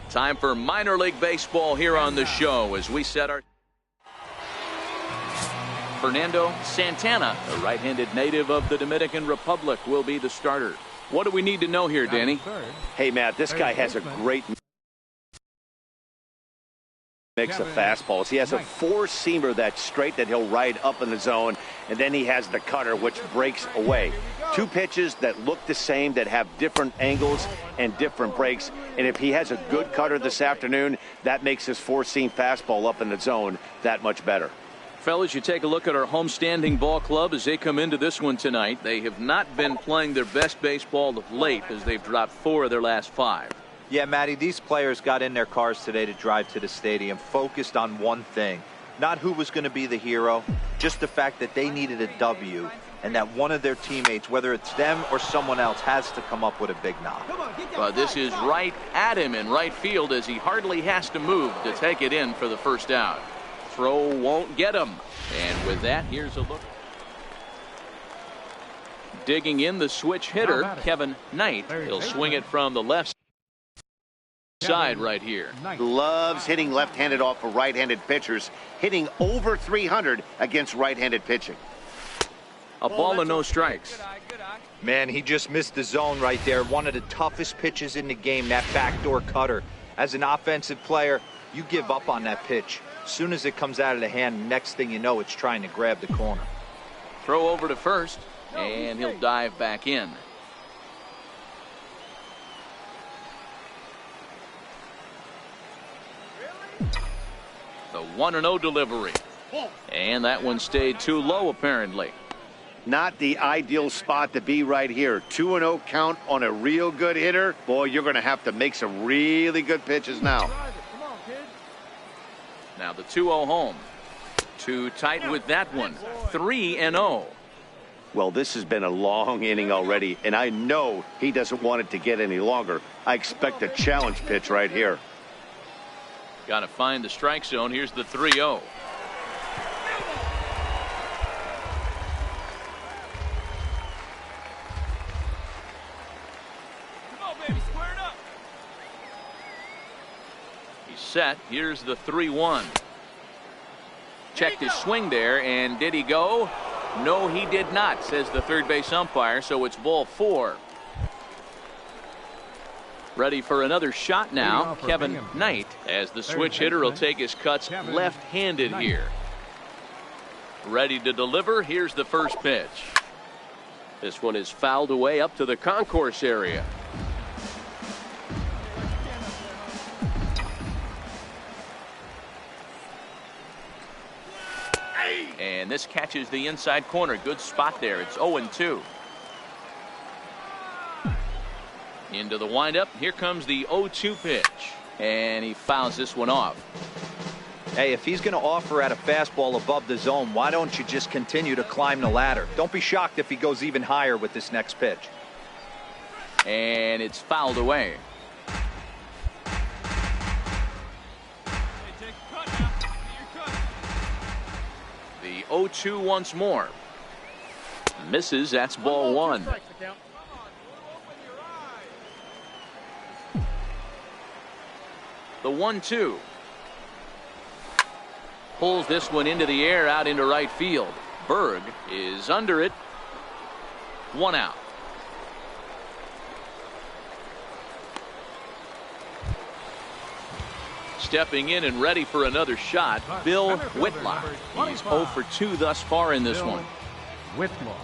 Time for minor league baseball here on the show as we set our... Fernando Santana, a right-handed native of the Dominican Republic, will be the starter. What do we need to know here, Danny? Hey, Matt, this guy has a great mix of fastballs. He has a four-seamer that's straight that he'll ride up in the zone, and then he has the cutter, which breaks away. Two pitches that look the same, that have different angles and different breaks. And if he has a good cutter this afternoon, that makes his four-seam fastball up in the zone that much better. Fellas, you take a look at our homestanding ball club as they come into this one tonight. They have not been playing their best baseball of late as they've dropped 4 of their last 5. Yeah, Matty, these players got in their cars today to drive to the stadium, focused on one thing. Not who was going to be the hero, just the fact that they needed a W, and that one of their teammates, whether it's them or someone else, has to come up with a big knock. But this is right at him in right field as he hardly has to move to take it in for the first out. Throw won't get him. And with that, here's a look. Digging in the switch hitter, Kevin Knight. He'll swing it from the left side right here. Loves hitting left-handed off of right-handed pitchers, hitting over 300 against right-handed pitching. A ball and no strikes. Man, he just missed the zone right there. One of the toughest pitches in the game, that backdoor cutter. As an offensive player, you give up on that pitch. As soon as it comes out of the hand, next thing you know, it's trying to grab the corner. Throw over to first, and he'll dive back in. The 1-0 delivery. And that one stayed too low, apparently. Not the ideal spot to be right here. 2-0 count on a real good hitter. Boy, you're going to have to make some really good pitches now. Now the 2-0 home. Too tight with that one. 3-0. Well, this has been a long inning already, and I know he doesn't want it to get any longer. I expect a challenge pitch right here. Got to find the strike zone. Here's the 3-0. Set. Here's the 3-1. Checked his swing there, and did he go? No, he did not, says the third base umpire, so it's ball 4. Ready for another shot now, Kevin Knight, as the switch hitter will take his cuts left-handed here. Ready to deliver. Here's the first pitch. This one is fouled away up to the concourse area. And this catches the inside corner. Good spot there. It's 0-2. Into the windup. Here comes the 0-2 pitch. And he fouls this one off. Hey, if he's going to offer at a fastball above the zone, why don't you just continue to climb the ladder? Don't be shocked if he goes even higher with this next pitch. And it's fouled away. The 0-2 once more. Misses. That's ball 1. The 1-2. Pulls this one into the air out into right field. Berg is under it. 1 out. Stepping in and ready for another shot, Bill Whitlock. He's 0 for 2 thus far in this one. Whitlock.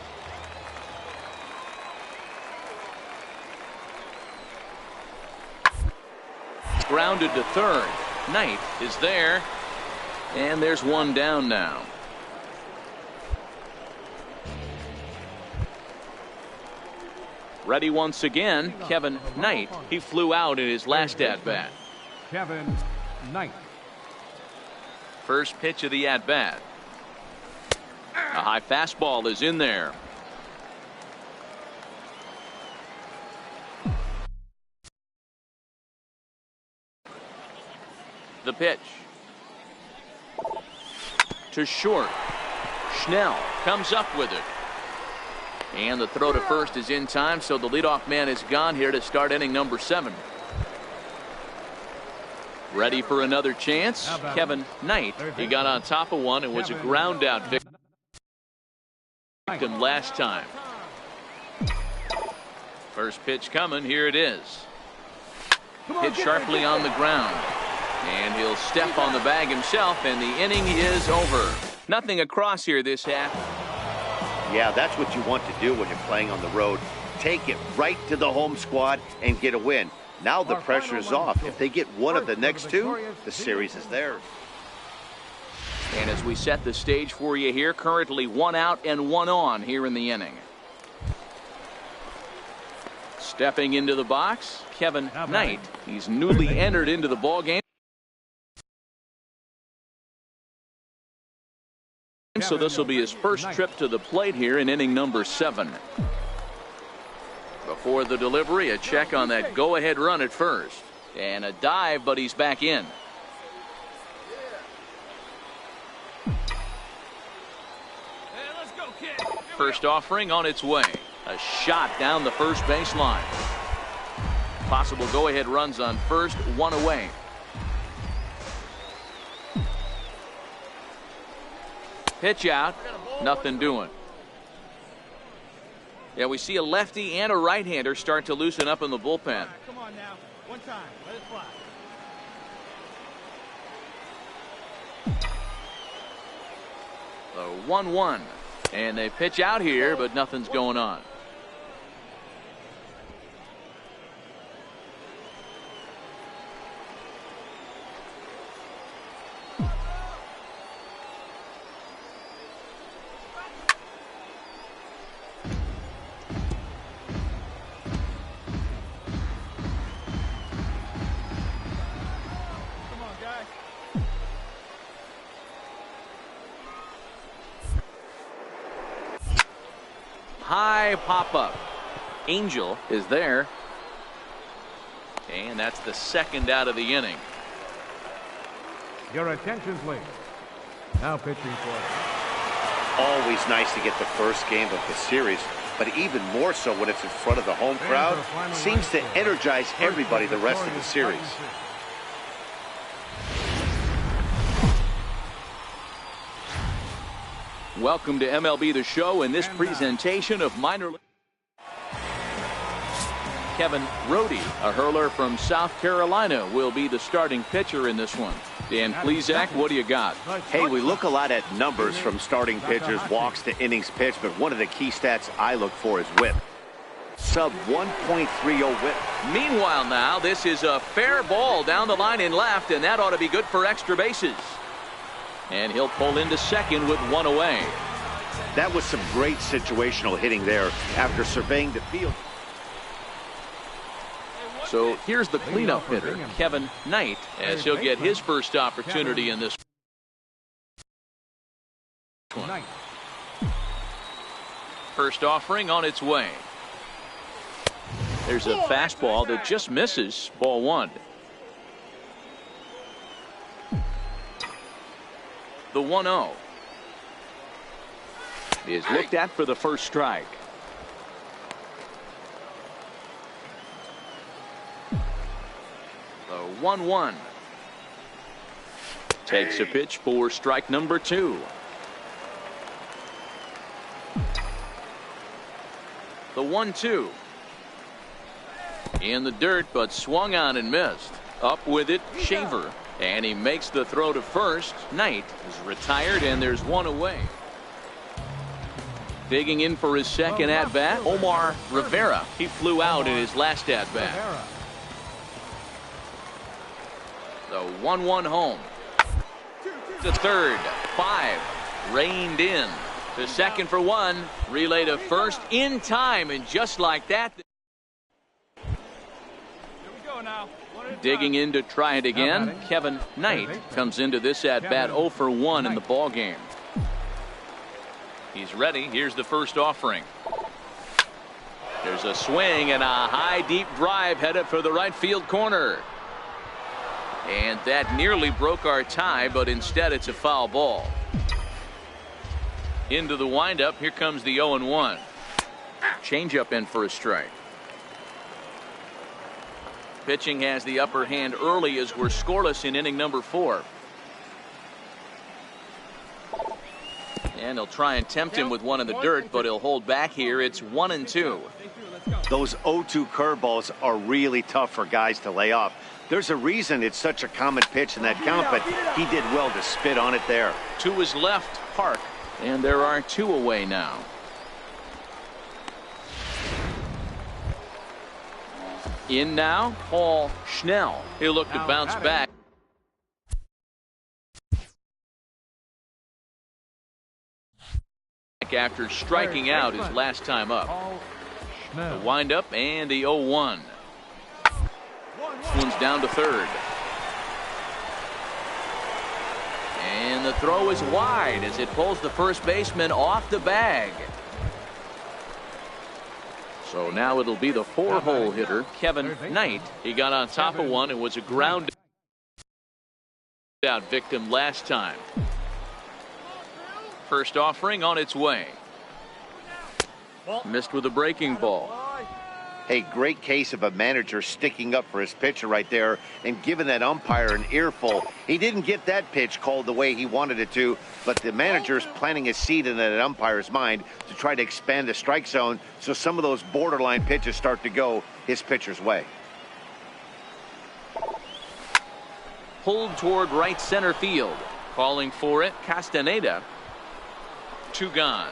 Grounded to third. Knight is there. And there's one down now. Ready once again, Kevin Knight. He flew out in his last at-bat. Kevin Knight. First pitch of the at-bat. A high fastball is in there. The pitch. To short. Schnell comes up with it. And the throw to first is in time, so the leadoff man is gone here to start inning number 7. Ready for another chance. Kevin Knight. He got on top of one and was a ground out victim last time. First pitch coming. Here it is. Hit sharply on the ground. And he'll step on the bag himself, and the inning is over. Nothing across here this half. Yeah, that's what you want to do when you're playing on the road. Take it right to the home squad and get a win. Now the pressure is off. If they get one of the next 2, the series is theirs. And as we set the stage for you here, currently 1 out and 1 on here in the inning. Stepping into the box, Kevin Knight. He's newly entered into the ballgame. So this will be his first trip to the plate here in inning number 7. Before the delivery, a check on that go-ahead run at first. And a dive, but he's back in. First offering on its way. A shot down the first baseline. Possible go-ahead runs on first, 1 away. Pitch out, nothing doing. Yeah, we see a lefty and a right-hander start to loosen up in the bullpen. Come on now, one time, let it fly. The 1-1, and they pitch out here, but nothing's going on. High pop-up. Angel is there. And that's the second out of the inning. Your attention, please. Now pitching for. Always nice to get the first game of the series, but even more so when it's in front of the home crowd. Seems to energize everybody the rest of the series. Welcome to MLB The Show in this presentation of minor league. Kevin Rohde, a hurler from South Carolina, will be the starting pitcher in this one. Dan Plesac, what do you got? Hey, we look a lot at numbers from starting pitchers, walks to innings pitched, but one of the key stats I look for is whip. Sub 1.30 whip. Meanwhile now, this is a fair ball down the line in left, and that ought to be good for extra bases. And he'll pull into second with one away. That was some great situational hitting there after surveying the field. So here's the cleanup hitter, Kevin Knight, as he'll get his first opportunity in this one. First offering on its way. There's a fastball that just misses. Ball one. The 1-0 is looked at for the first strike. The 1-1 takes a pitch for strike number 2. The 1-2 in the dirt, but swung on and missed. Up with it, Shaver, and he makes the throw to first. Knight is retired, and there's one away. Digging in for his second at-bat, Omar Rivera. He flew out in his last at-bat. The 1-1 home. To third, 5, reined in. To second for 1, relay to first in time, and just like that. Digging in to try it again, Kevin Knight comes into this at-bat 0 for 1 in the ball game. He's ready. Here's the first offering. There's a swing and a high deep drive headed for the right field corner. And that nearly broke our tie, but instead it's a foul ball. Into the windup. Here comes the 0-1. Changeup in for a strike. Pitching has the upper hand early as we're scoreless in inning number 4. And he'll try and tempt him with one in the dirt, but he'll hold back here. It's 1-2. Those 0-2 curveballs are really tough for guys to lay off. There's a reason it's such a common pitch in that count, but he did well to spit on it there. To his left, Park, and there are 2 away now. In now, Paul Schnell. He'll look to bounce back. After striking out his last time up. The windup and the 0-1. This one's down to third. And the throw is wide as it pulls the first baseman off the bag. So now it'll be the 4-hole hitter, Kevin Knight. He got on top of one and was a ground out victim last time. First offering on its way. Missed with a breaking ball. Hey, great case of a manager sticking up for his pitcher right there and giving that umpire an earful. He didn't get that pitch called the way he wanted it to, but the manager's planting a seed in that umpire's mind to try to expand the strike zone so some of those borderline pitches start to go his pitcher's way. Pulled toward right center field. Calling for it, Castaneda. 2 gone.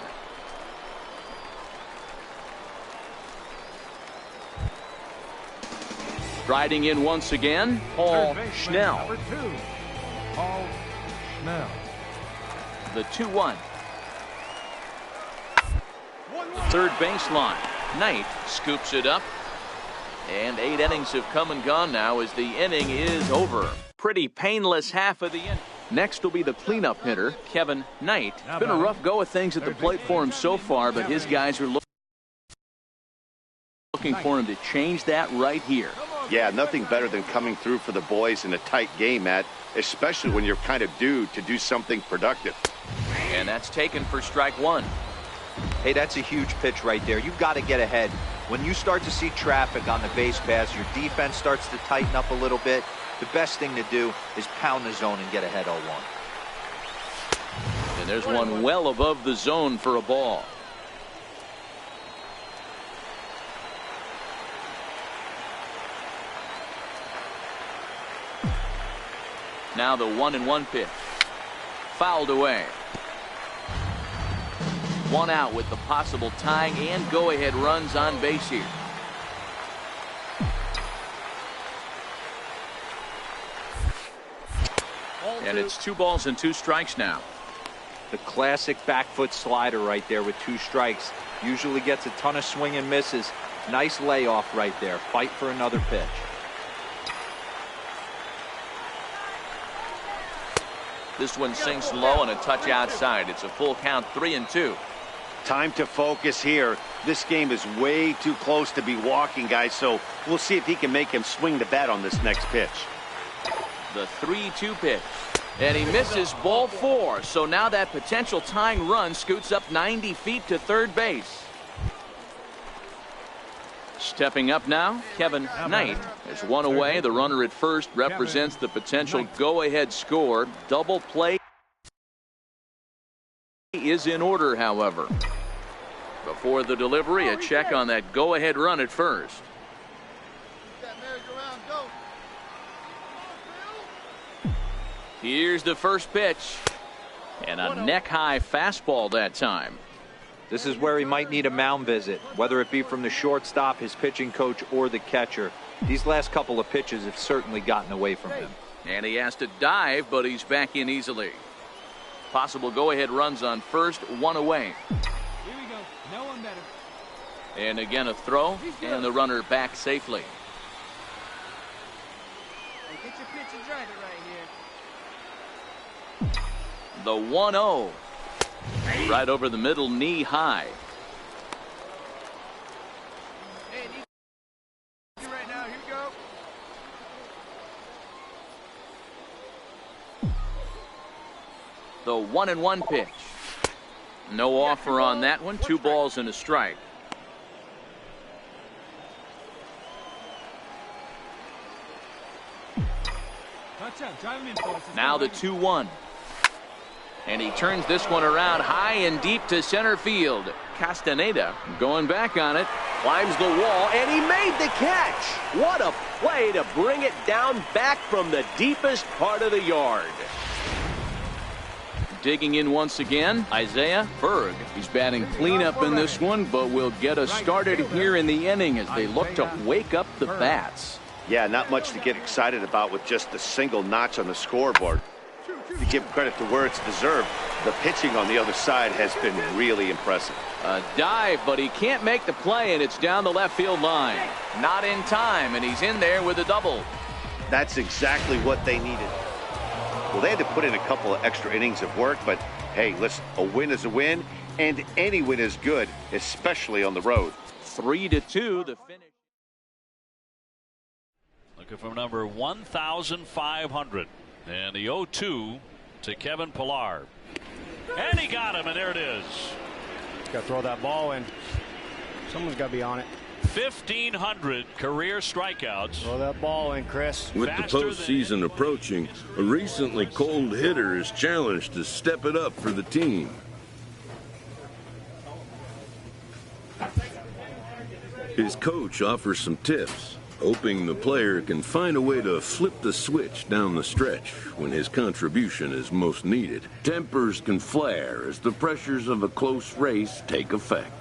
Riding in once again, Paul Schnell. Number 2, Paul Schnell. The 2-1. Third baseline. Knight scoops it up. And 8 innings have come and gone now as the inning is over. Pretty painless half of the inning. Next will be the cleanup hitter, Kevin Knight. It's been a rough go of things at the plate for him so far, but his guys are looking for him to change that right here. Yeah, nothing better than coming through for the boys in a tight game, Matt, especially when you're kind of due to do something productive. And that's taken for strike 1. Hey, that's a huge pitch right there. You've got to get ahead. When you start to see traffic on the base pass, your defense starts to tighten up a little bit. The best thing to do is pound the zone and get ahead 0-1. And there's one well above the zone for a ball. Now the 1-1 pitch. Fouled away. One out with the possible tying and go-ahead runs on base here. And it's 2 balls and 2 strikes now. The classic back foot slider right there with 2 strikes. Usually gets a ton of swing and misses. Nice layoff right there. Fight for another pitch. This one sinks low and a touch outside. It's a full count, 3-2. Time to focus here. This game is way too close to be walking, guys, so we'll see if he can make him swing the bat on this next pitch. The 3-2 pitch. And he misses, ball 4. So now that potential tying run scoots up 90 feet to third base. Stepping up now, Kevin Knight is 1 away. The runner at first represents the potential go-ahead score. Double play is in order, however. Before the delivery, a check on that go-ahead run at first. Here's the first pitch. And a neck-high fastball that time. This is where he might need a mound visit, whether it be from the shortstop, his pitching coach, or the catcher. These last couple of pitches have certainly gotten away from him. And he has to dive, but he's back in easily. Possible go-ahead runs on first, 1 away. Here we go. No one better. And again a throw, and the runner back safely. Hey, get your pitch and drive it right here. The 1-0. Right over the middle, knee high. Hey, need right now. Here we go. The 1-1 pitch. No offer on that one. 2 balls and a strike. Touch up. Drive him in for us. Now the 2-1. And he turns this one around high and deep to center field. Castaneda going back on it. Climbs the wall, and he made the catch. What a play to bring it down back from the deepest part of the yard. Digging in once again, Isaiah Berg. He's batting cleanup in this one, but will get us started here in the inning as they look to wake up the bats. Yeah, not much to get excited about with just a single notch on the scoreboard. To give credit to where it's deserved, the pitching on the other side has been really impressive. A dive, but he can't make the play, and it's down the left field line. Not in time, and he's in there with a double. That's exactly what they needed. Well, they had to put in a couple of extra innings of work, but hey, listen, a win is a win, and any win is good, especially on the road. 3-2, the finish. Looking for number 1,500. And the 0-2 to Kevin Pillar. And he got him, and there it is. Got to throw that ball in. Someone's got to be on it. 1,500 career strikeouts. Throw that ball in, Chris. With the postseason approaching, a recently cold hitter is challenged to step it up for the team. His coach offers some tips, hoping the player can find a way to flip the switch down the stretch when his contribution is most needed. Tempers can flare as the pressures of a close race take effect.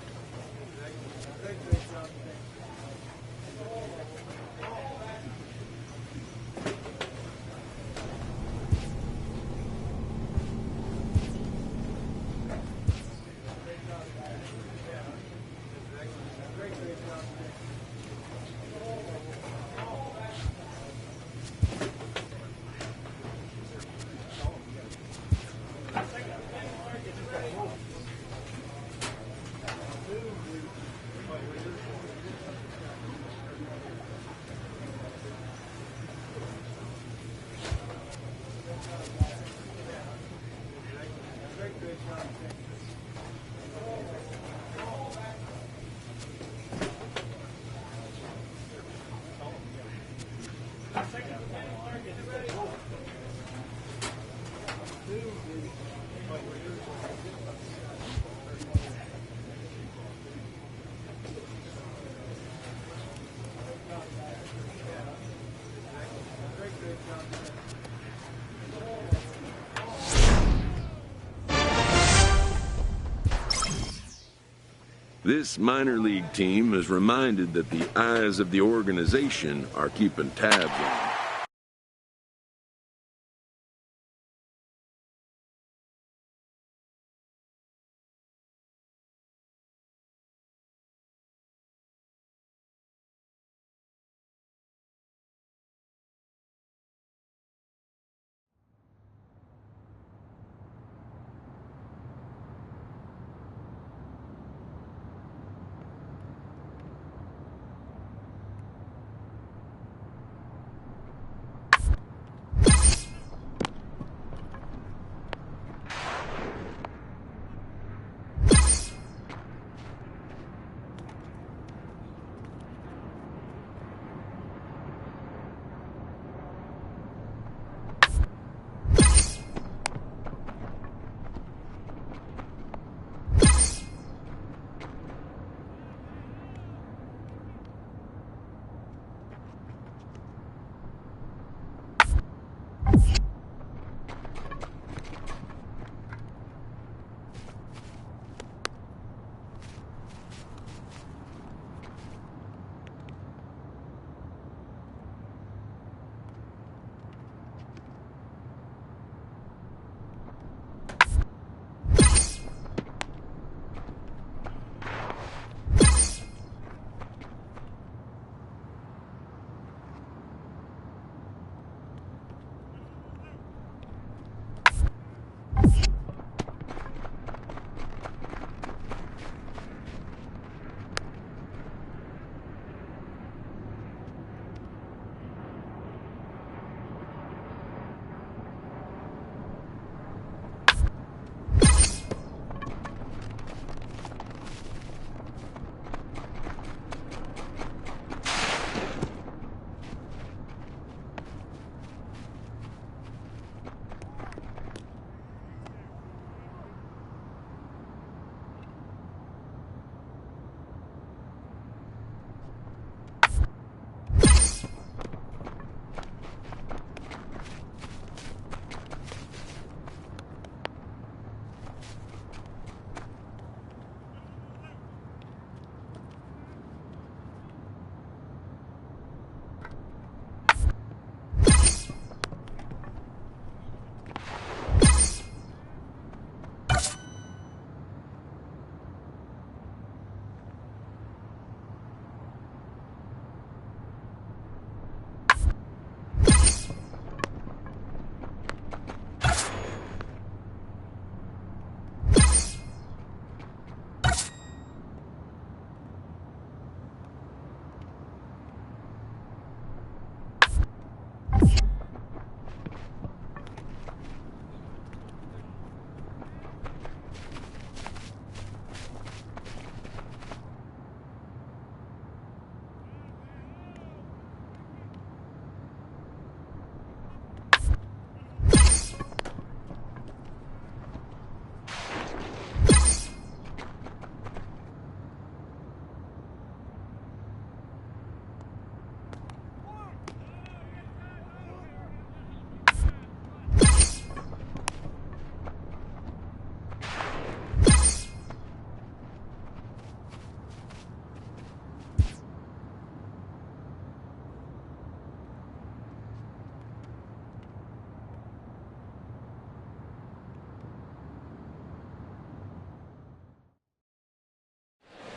This minor league team is reminded that the eyes of the organization are keeping tabs on them.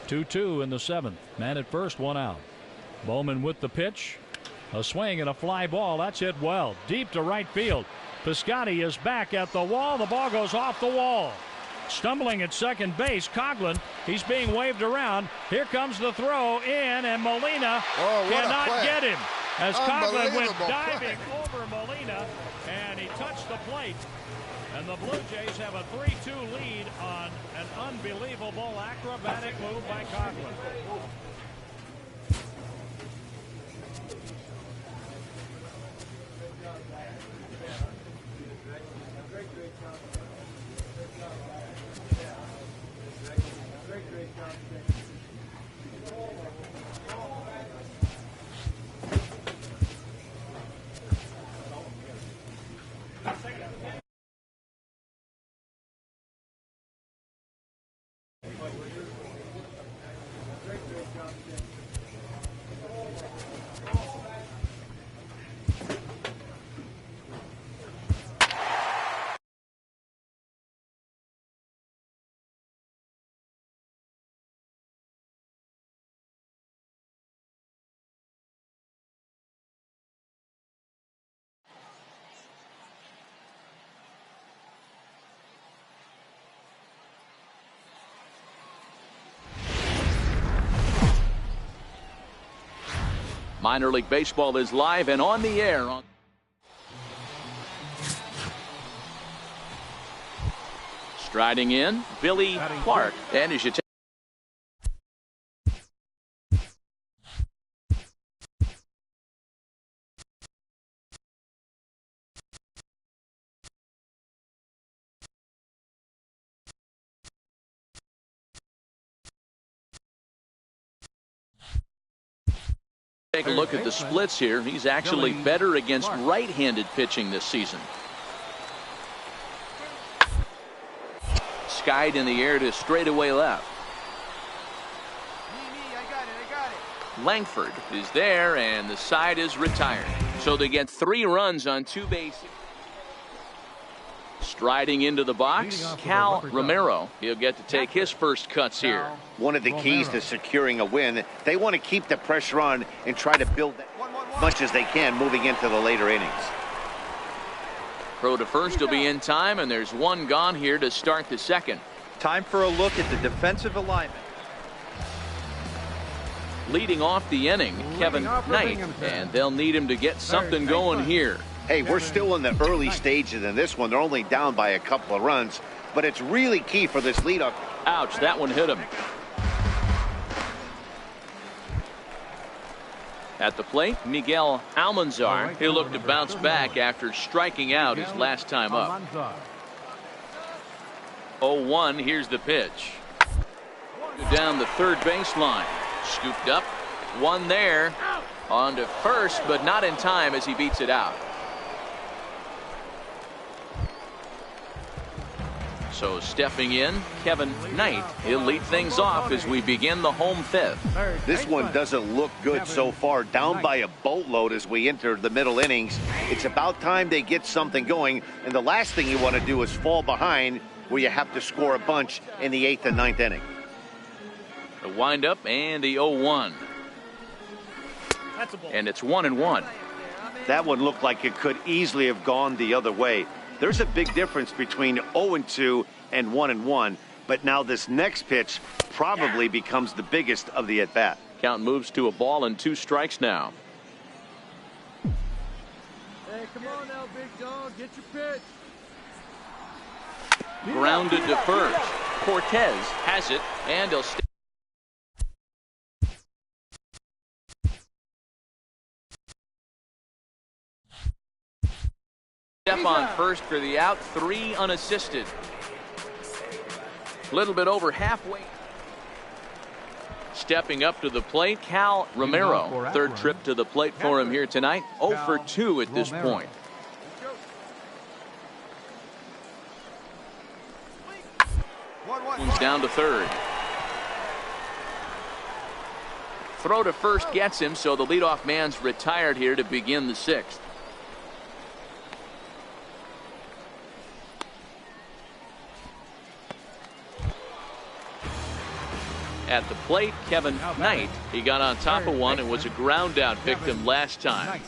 Two in the seventh. Man at first, one out. Bowman with the pitch. A swing and a fly ball. That's hit well. Deep to right field. Piscotty is back at the wall. The ball goes off the wall. Stumbling at second base, Coughlin. He's being waved around. Here comes the throw in, and Molina cannot get him. As Coughlin went diving over Molina, and he touched the plate. And the Blue Jays have a 3-2 lead on an unbelievable acrobatic move by Coughlin. Minor League Baseball is live and on the air. Striding in, Billy Clark. And as you take a look at the splits here, he's actually better against right-handed pitching this season. Skied in the air to straightaway left. Langford is there, and the side is retired. So they get 3 runs on 2 bases. Striding into the box, Cal Romero. He'll get to take his first cuts here. One of the keys to securing a win, they want to keep the pressure on and try to build as much as they can moving into the later innings. Throw to first will be in time, and there's 1 gone here to start the second. Time for a look at the defensive alignment. Leading off the inning, Kevin Knight, and they'll need him to get something going here. Hey, we're still in the early stages in this one. They're only down by a couple of runs, but it's really key for this leadoff. Ouch, that one hit him. At the plate, Miguel Almanzar. He'll look to bounce back after striking out his last time up. 0-1, here's the pitch. Down the third baseline. Scooped up, 1 there. On to first, but not in time as he beats it out. So stepping in, Kevin Knight. He'll lead things off as we begin the home 5th. This one doesn't look good so far. Down by a boatload as we enter the middle innings. It's about time they get something going. And the last thing you want to do is fall behind where you have to score a bunch in the 8th and 9th inning. The windup and the 0-1. And it's 1-1. That one looked like it could easily have gone the other way. There's a big difference between 0-2 and 1-1, but now this next pitch probably becomes the biggest of the at-bat. Count moves to a ball and 2 strikes now. Hey, come on now, big dog. Get your pitch. Grounded to first. Cortez has it, and he'll stay. Step on first for the out, 3 unassisted. A little bit over halfway. Stepping up to the plate, Cal Romero. 3rd trip to the plate for him here tonight. 0 for 2 at this point. He's down to 3rd. Throw to first gets him, so the leadoff man's retired here to begin the 6th. At the plate, Kevin Knight. He got on top of one and was a ground out victim last time.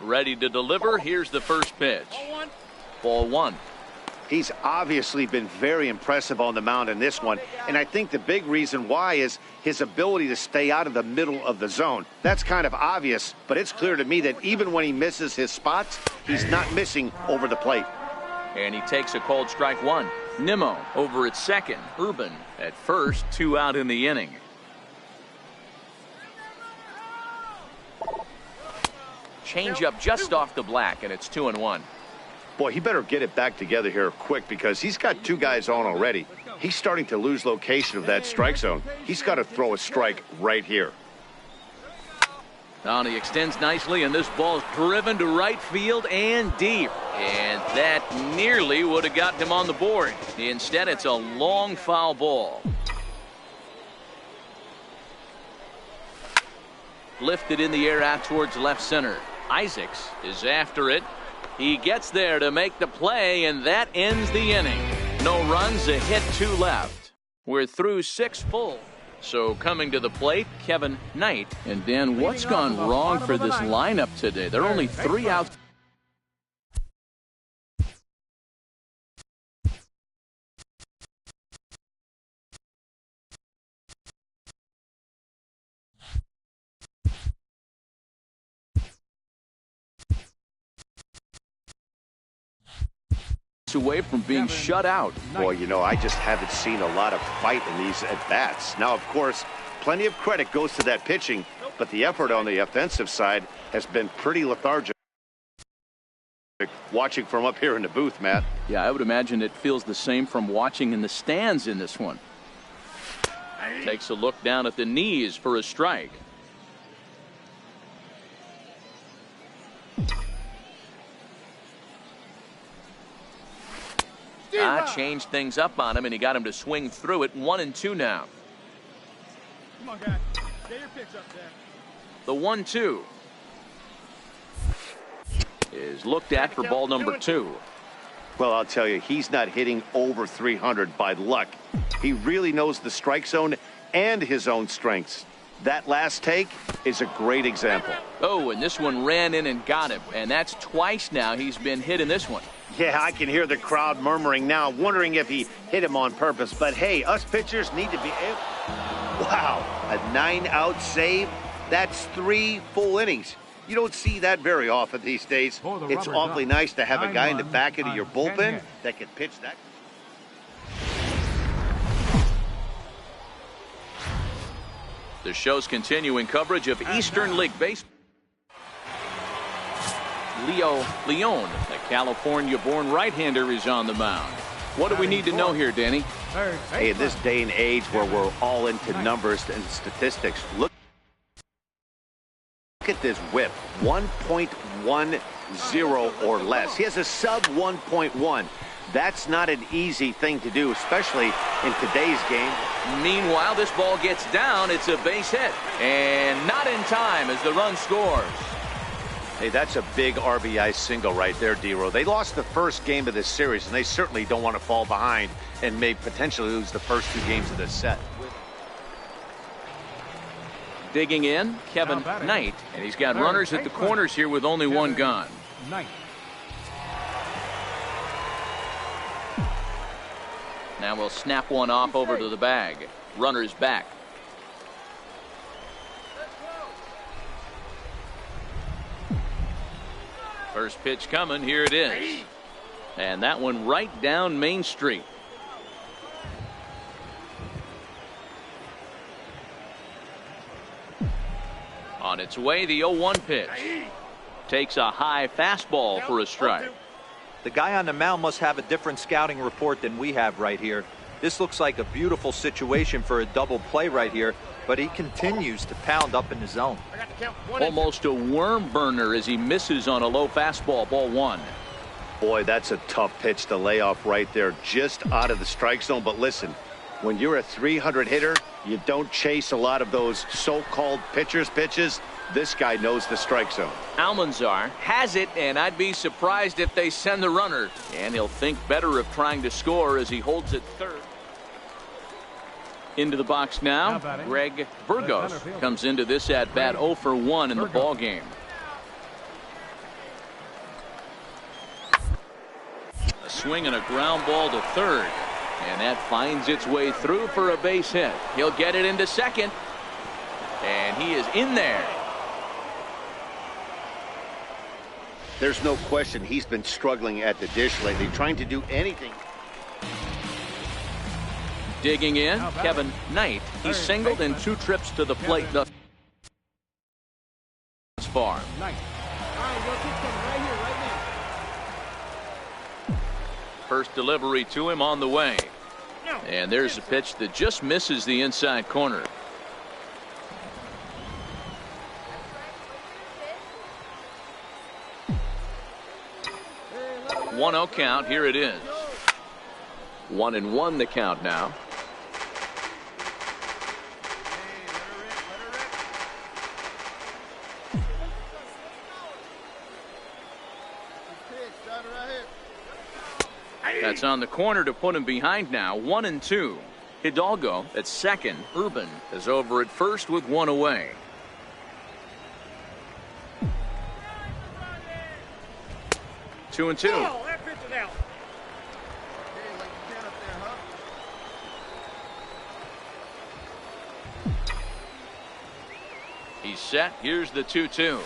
Ready to deliver. Here's the first pitch. Ball 1. He's obviously been very impressive on the mound in this one, and I think the big reason why is his ability to stay out of the middle of the zone. That's kind of obvious, but it's clear to me that even when he misses his spots, he's not missing over the plate. And he takes a called strike 1. Nimmo over at second. Urban at first. 2 out in the inning. Change up just off the black, and it's 2-1. Boy, he better get it back together here quick because he's got 2 guys on already. He's starting to lose location of that strike zone. He's got to throw a strike right here. Now he extends nicely, and this ball's driven to right field and deep. And that nearly would have gotten him on the board. Instead, it's a long foul ball. Lifted in the air out towards left center. Isaacs is after it. He gets there to make the play, and that ends the inning. No runs, a hit, 2 left. We're through 6 full. So coming to the plate, Kevin Knight. And Dan, what's gone wrong for this lineup today? There are only 3 outs. at-bats away from being shut out. Boy, you know, I just haven't seen a lot of fight in these at-bats. Now, of course, plenty of credit goes to that pitching, but the effort on the offensive side has been pretty lethargic. Watching from up here in the booth, Matt. Yeah, I would imagine it feels the same from watching in the stands in this one. Takes a look down at the knees for a strike. Changed things up on him, and he got him to swing through it. 1-2 now. Come on, guy. Get your pitch up there. The 1-2 is looked at for ball number 2. Well, I'll tell you, he's not hitting over 300 by luck. He really knows the strike zone and his own strengths. That last take is a great example. Oh, and this one ran in and got him, and that's twice now he's been hit in this one. Yeah, I can hear the crowd murmuring now, wondering if he hit him on purpose. But hey, us pitchers need to be able... Wow, a 9-out save? That's 3 full innings. You don't see that very often these days. It's awfully nice to have a guy in the back end of your bullpen that can pitch that. The show's continuing coverage of Eastern League Baseball. Leo Leon, the California-born right-hander, is on the mound. What do we need to know here, Danny? Hey, in this day and age where we're all into numbers and statistics, look at this whip, 1.10 or less. He has a sub 1.1. That's not an easy thing to do, especially in today's game. Meanwhile, this ball gets down. It's a base hit, and not in time as the run scores. Hey, that's a big RBI single right there, D-Row. They lost the first game of this series, and they certainly don't want to fall behind and may potentially lose the first 2 games of this set. Digging in, Kevin Knight, and he's got runners at the corners here with only one gone. Now we'll snap one off over to the bag. Runners back. First pitch coming. Here it is. And that one right down Main Street. On its way, the 0-1 pitch. Takes a high fastball for a strike. The guy on the mound must have a different scouting report than we have right here. This looks like a beautiful situation for a double play right here, but he continues to pound up in the zone. Almost a worm burner as he misses on a low fastball. Ball 1. Boy, that's a tough pitch to lay off right there, just out of the strike zone. But listen, when you're a 300 hitter, you don't chase a lot of those so-called pitcher's pitches. This guy knows the strike zone. Almanzar has it, and I'd be surprised if they send the runner. And he'll think better of trying to score as he holds it third. Into the box now, Greg Burgos comes into this at-bat 0 for 1 in the ball game. A swing and a ground ball to third. And that finds its way through for a base hit. He'll get it into second. And he is in there. There's no question he's been struggling at the dish lately, trying to do anything. Digging in, Kevin Knight. He's singled in 2 trips to the plate thus far. First delivery to him on the way. And there's a pitch that just misses the inside corner. 1-0 count. Here it is. 1-1 the count now. That's on the corner to put him behind now. 1-2. Hidalgo at second. Urban is over at first with 1 away. Two and 2. He's set. Here's the 2-2.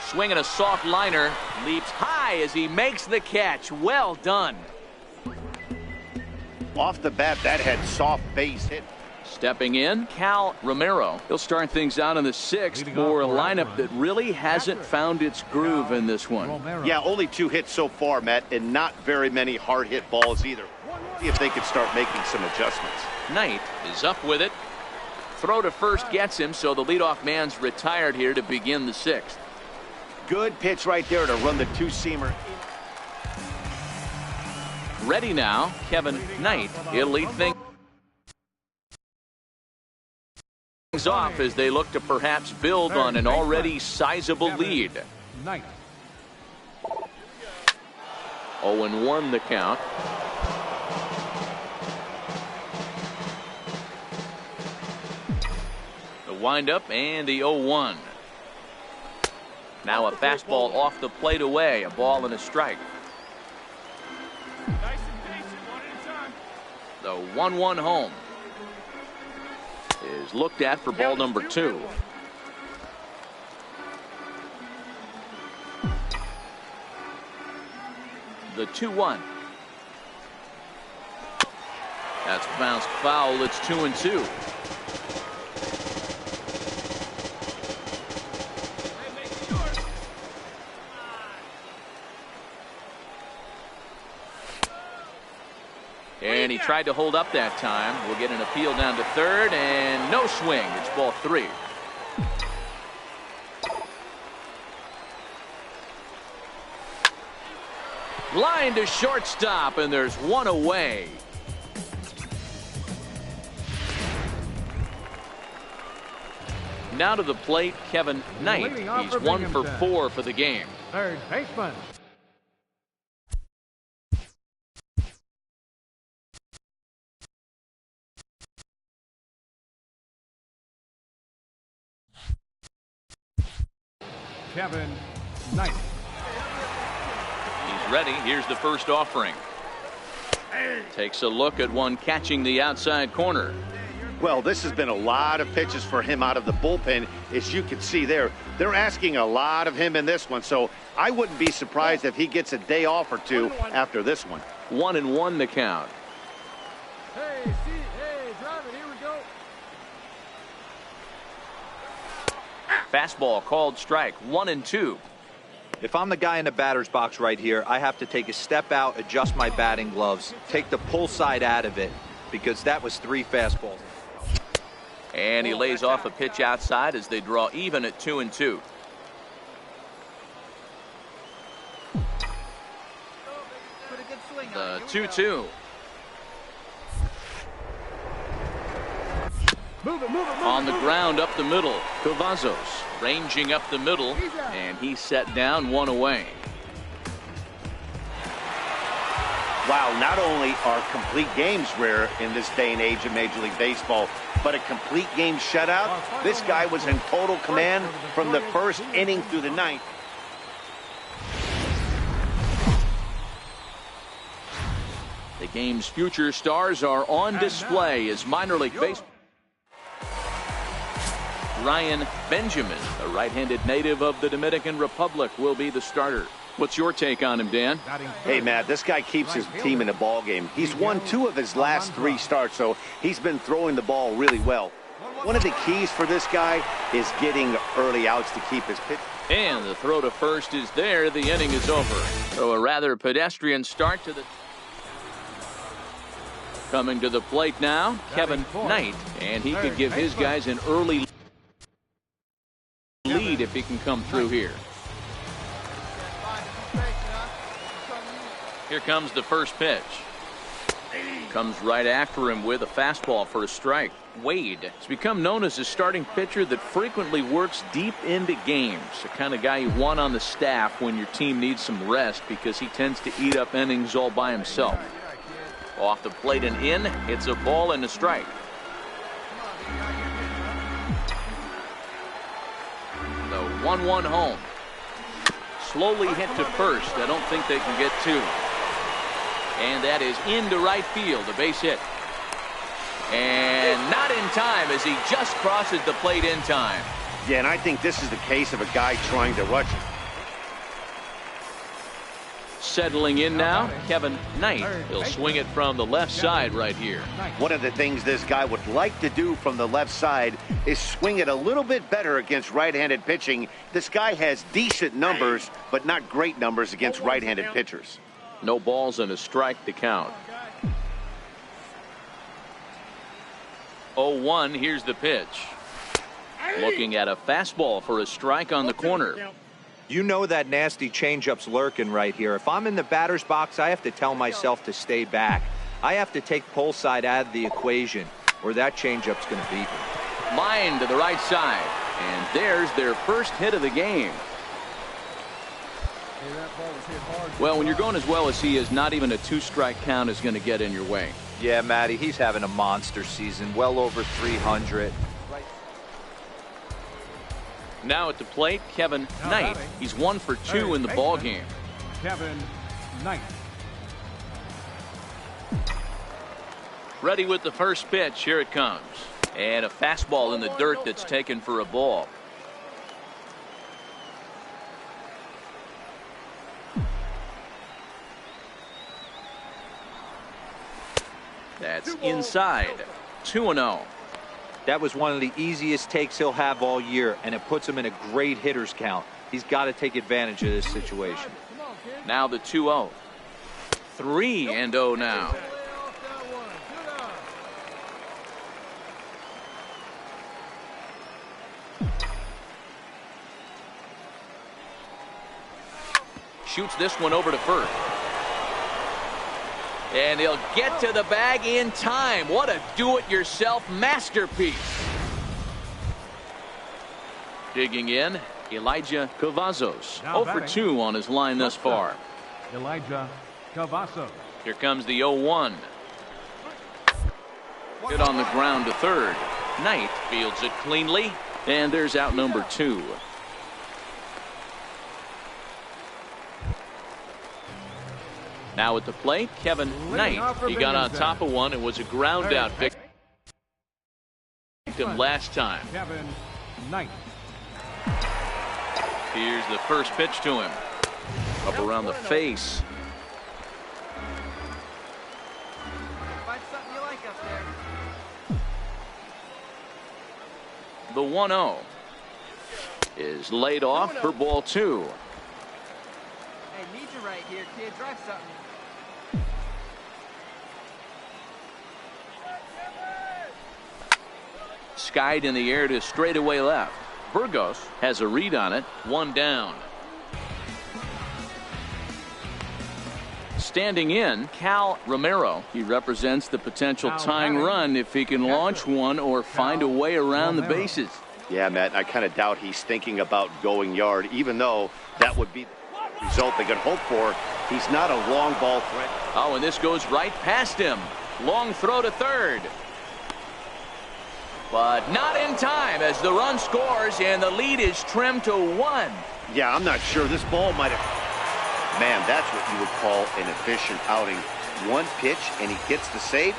Swinging a soft liner. Leaps high as he makes the catch. Well done. Off the bat, that had soft base hit. Stepping in, Cal Romero. He'll start things out in the sixth for a lineup that really hasn't found its groove in this one. Yeah, only 2 hits so far, Matt, and not very many hard hit balls either. See if they can start making some adjustments. Knight is up with it. Throw to first gets him, so the leadoff man's retired here to begin the sixth. Good pitch right there to run the two-seamer. Ready now, Kevin Knight. He'll lead things off as they look to perhaps build on an already sizable lead. 0-1 the count. The windup and the 0-1. Now a fastball off the plate away, a ball and a strike. The 1-1 home is looked at for ball number 2. The 2-1. That's bounced foul. It's 2-2. And he tried to hold up that time. We'll get an appeal down to third, and no swing. It's ball 3. Line to shortstop, and there's one away. Now to the plate, Kevin Knight. He's 1 for 4 for the game. Third baseman. Kevin Knight. He's ready. Here's the first offering. Takes a look at one catching the outside corner. Well, this has been a lot of pitches for him out of the bullpen. As you can see there, they're asking a lot of him in this one. So I wouldn't be surprised if he gets a day off or 2 after this one. 1-1 the count. Hey, drive it. Here we go. Fastball called strike. 1-2. If I'm the guy in the batter's box right here, I have to take a step out, adjust my batting gloves, take the pull side out of it, because that was 3 fastballs. And he lays off a pitch outside as they draw even at 2-2. The 2-2. On the ground up the middle. Cavazos ranging up the middle, and he's set down, 1 away. Wow, not only are complete games rare in this day and age of Major League Baseball, but a complete game shutout. This guy was in total command from the first inning through the 9th. The game's future stars are on display as minor league baseball. Ryan Benjamin, a right-handed native of the Dominican Republic, will be the starter. What's your take on him, Dan? Hey, Matt, this guy keeps his team in the ball game. He's won 2 of his last 3 starts, so he's been throwing the ball really well. One of the keys for this guy is getting early outs to keep his pitch. And the throw to first is there. The inning is over. So a rather pedestrian start to the... Coming to the plate now, Kevin Knight, and he could give his guys an early lead if he can come through here. Here comes the first pitch. Comes right after him with a fastball for a strike. Wade has become known as a starting pitcher that frequently works deep into games. The kind of guy you want on the staff when your team needs some rest because he tends to eat up innings all by himself. Off the plate and in, it's a ball and a strike. The 1-1 home. Slowly hit to first. I don't think they can get 2. And that is into right field, a base hit. And not in time as he just crosses the plate in time. Yeah, and I think this is the case of a guy trying to rush it. Settling in now, Kevin Knight. He'll swing it from the left side right here. One of the things this guy would like to do from the left side is swing it a little bit better against right-handed pitching. This guy has decent numbers, but not great numbers against right-handed pitchers. No balls and a strike to count. 0-1, here's the pitch. Looking at a fastball for a strike on the corner. You know that nasty changeup's lurking right here. If I'm in the batter's box, I have to tell myself to stay back. I have to take pull side out of the equation, or that changeup's going to beat me. Line to the right side, and there's their first hit of the game. Well, when you're going as well as he is, not even a 2-strike count is going to get in your way. Yeah, Matty, he's having a monster season, well over 300. Now at the plate, Kevin Knight. He's 1 for 2 in the ball game. Kevin Knight. Ready with the first pitch. Here it comes. And a fastball in the dirt that's taken for a ball. That's inside. 2-0. That was one of the easiest takes he'll have all year, and it puts him in a great hitter's count. He's got to take advantage of this situation. Now the 2-0. 3-0 now. Shoots this one over to first. And he'll get to the bag in time. What a do-it-yourself masterpiece. Digging in, Elijah Cavazos. 0 for 2 on his line thus far. Elijah Cavazos. Here comes the 0-1. Hit on the ground to third. Knight fields it cleanly. And there's out number 2. Now at the plate, Kevin Knight. He got on top of one. It was a ground out victim last time. Kevin Knight. Here's the first pitch to him. Up around the face. Find something you like up there. The 1-0 is laid off for ball 2. Hey, need you right here, kid. Drive something. Skied in the air to straightaway left. Burgos has a read on it. 1 down. Standing in, Cal Romero. He represents the potential tying run if he can launch one or find a way around the bases. Yeah, Matt, I kind of doubt he's thinking about going yard, even though that would be the result they could hope for. He's not a long ball threat. Oh, and this goes right past him. Long throw to third. But not in time as the run scores and the lead is trimmed to 1. Yeah, I'm not sure. This ball might have... Man, that's what you would call an efficient outing. 1 pitch and he gets the save.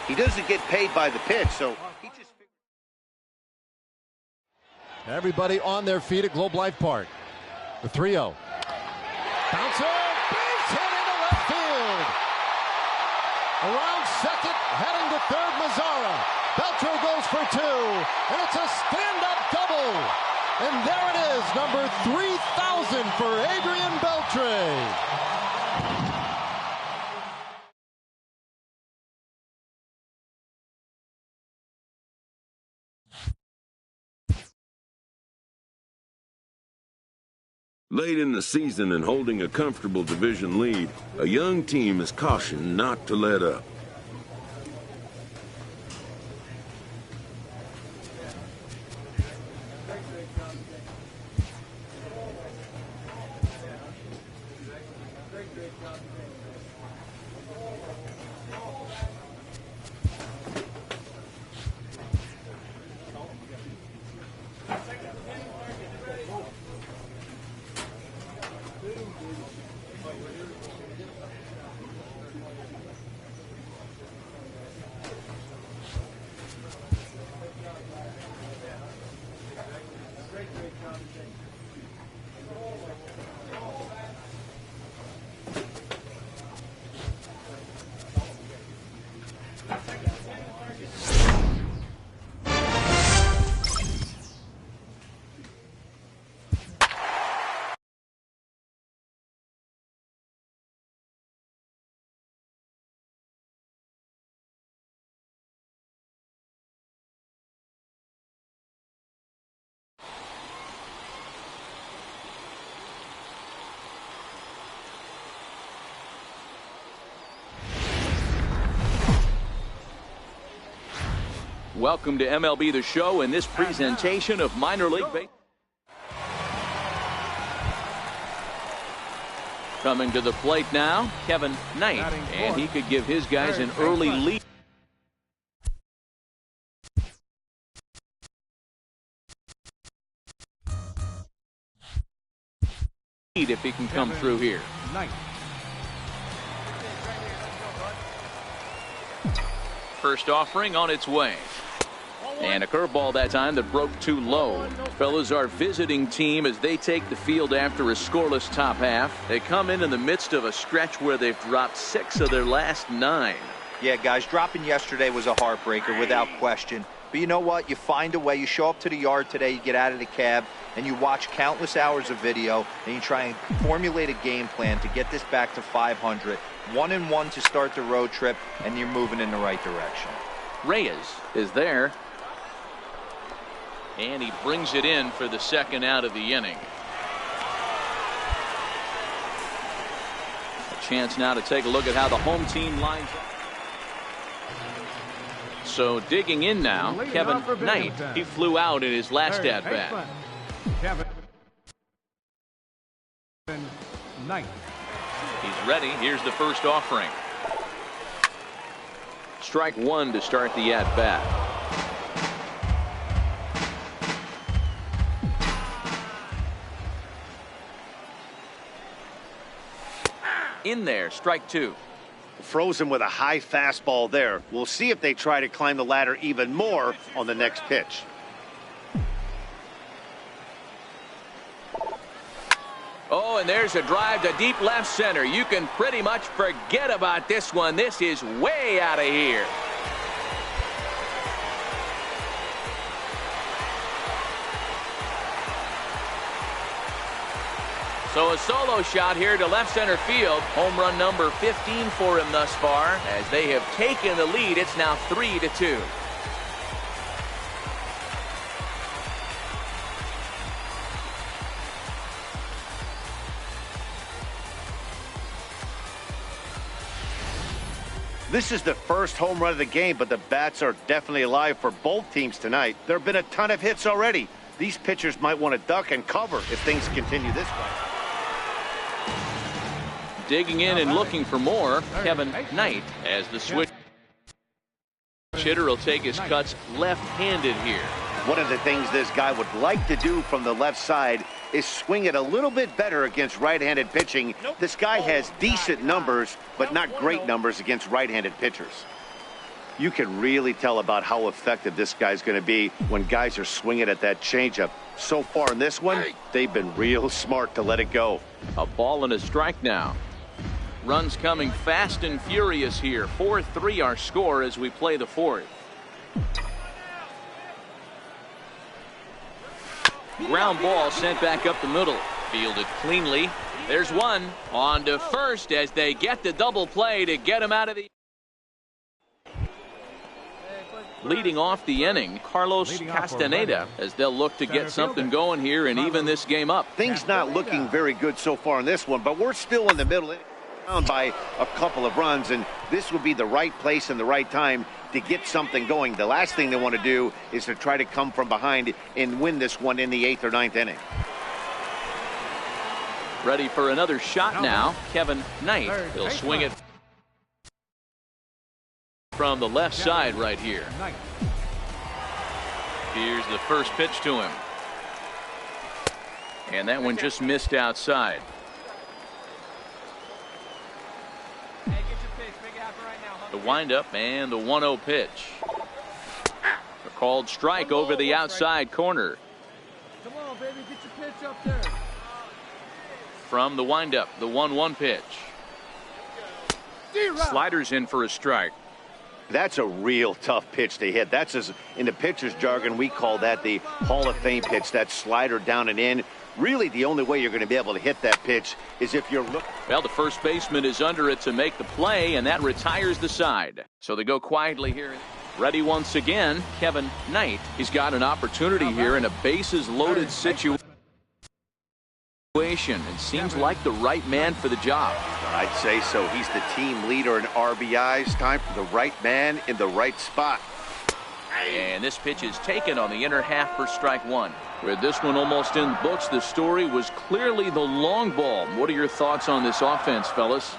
He doesn't get paid by the pitch, so he just... Everybody on their feet at Globe Life Park. The 3-0. Bouncer, base hit into left field. Around second, heading to third, Mazzara. Beltre goes for 2, and it's a stand-up double. And there it is, number 3,000 for Adrian Beltre. Late in the season and holding a comfortable division lead, a young team is cautioned not to let up. Welcome to MLB The Show and this presentation of minor league baseball. Coming to the plate now, Kevin Knight, and he could give his guys an early lead. If he can come through here. First offering on its way. And a curveball that time that broke too low. Fellas, our visiting team, as they take the field after a scoreless top half, they come in the midst of a stretch where they've dropped 6 of their last 9. Yeah, guys, dropping yesterday was a heartbreaker without question. But you know what? You find a way. You show up to the yard today, you get out of the cab, and you watch countless hours of video, and you try and formulate a game plan to get this back to 500. 1-1 to start the road trip, and you're moving in the right direction. Reyes is there. And he brings it in for the second out of the inning. A chance now to take a look at how the home team lines up. So digging in now, Kevin Knight. He flew out in his last at-bat. Kevin Knight. He's ready. Here's the first offering. Strike 1 to start the at-bat. In there, strike 2. Frozen with a high fastball there. We'll see if they try to climb the ladder even more on the next pitch. Oh, and there's a drive to deep left center. You can pretty much forget about this one. This is way out of here. So a solo shot here to left center field. Home run number 15 for him thus far. As they have taken the lead, it's now 3-2. This is the first home run of the game, but the bats are definitely alive for both teams tonight. There have been a ton of hits already. These pitchers might want to duck and cover if things continue this way. Digging in and looking for more, Kevin Knight, as the switch hitter will take his cuts left-handed here. One of the things this guy would like to do from the left side is swing it a little bit better against right-handed pitching. This guy has decent numbers, but not great numbers against right-handed pitchers. You can really tell about how effective this guy's going to be when guys are swinging at that changeup. So far in this one, they've been real smart to let it go. A ball and a strike now. Runs coming fast and furious here. 4-3 our score as we play the 4th. Ground ball sent back up the middle. Fielded cleanly. There's one. On to first as they get the double play to get him out of the... Leading off the inning, Carlos Castaneda, as they'll look to get something going here and even this game up. Things not looking very good so far in this one, but we're still in the middle, down by a couple of runs, and this would be the right place and the right time to get something going. The last thing they want to do is to try to come from behind and win this one in the 8th or 9th inning. Ready for another shot now, Kevin Knight. He'll swing it from the left side right here. Here's the first pitch to him. And that one just missed outside. The windup and the 1-0 pitch. A called strike over the outside corner. Come on, baby, get your pitch up there. From the windup, the 1-1 pitch. Sliders in for a strike. That's a real tough pitch to hit. That's, as in the pitcher's jargon, we call that the Hall of Fame pitch. That slider down and in. Really, the only way you're going to be able to hit that pitch is if you're looking. Well, the first baseman is under it to make the play, and that retires the side. So they go quietly here. Ready once again, Kevin Knight. He's got an opportunity here in a bases-loaded situation. And seems like the right man for the job. I'd say so. He's the team leader in RBIs. Time for the right man in the right spot. And this pitch is taken on the inner half for strike one. With this one almost in the books, the story was clearly the long ball. What are your thoughts on this offense, fellas?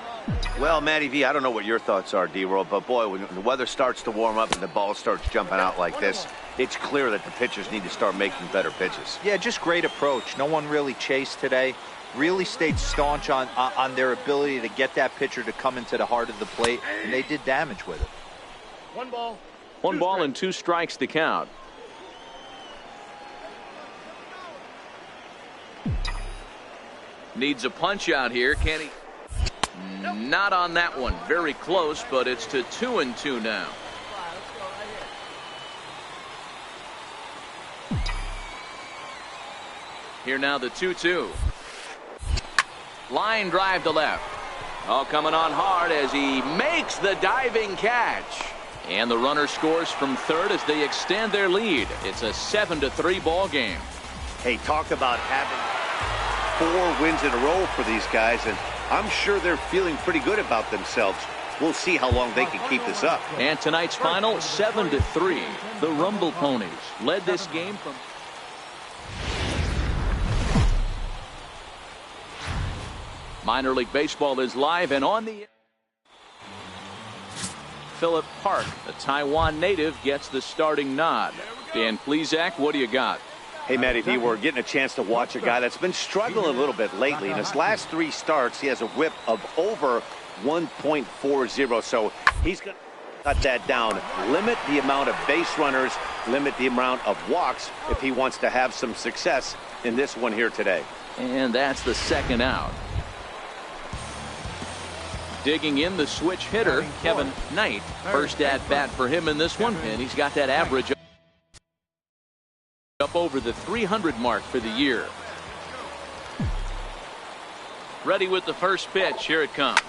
Well, Matty V, I don't know what your thoughts are, D-Roll, but boy, when the weather starts to warm up and the ball starts jumping out like this, it's clear that the pitchers need to start making better pitches. Yeah, just great approach. No one really chased today. Really stayed staunch on their ability to get that pitcher to come into the heart of the plate, and they did damage with it. One ball. One ball and 2 strikes to count. Needs a punch out here. Can he? Not on that one. Very close, but it's to 2-2 now. Here now the 2-2. Line drive to left. Oh, coming on hard as he makes the diving catch. And the runner scores from third as they extend their lead. It's a 7-3 ball game. Hey, talk about having 4 wins in a row for these guys, and I'm sure they're feeling pretty good about themselves. We'll see how long they can keep this up. And tonight's final, 7-3. The Rumble Ponies led this game from... Minor League Baseball is live and on the... Philip Park, the Taiwan native, gets the starting nod. Dan Plesac, what do you got? Hey, Matty V, we're getting a chance to watch a guy that's been struggling a little bit lately. In his last 3 starts, he has a whip of over 1.40, so he's going to cut that down, limit the amount of base runners, limit the amount of walks if he wants to have some success in this one here today. And that's the second out. Digging in the switch hitter, Kevin Knight. First at bat for him in this one, and he's got that average up over the 300 mark for the year. Ready with the first pitch. Here it comes.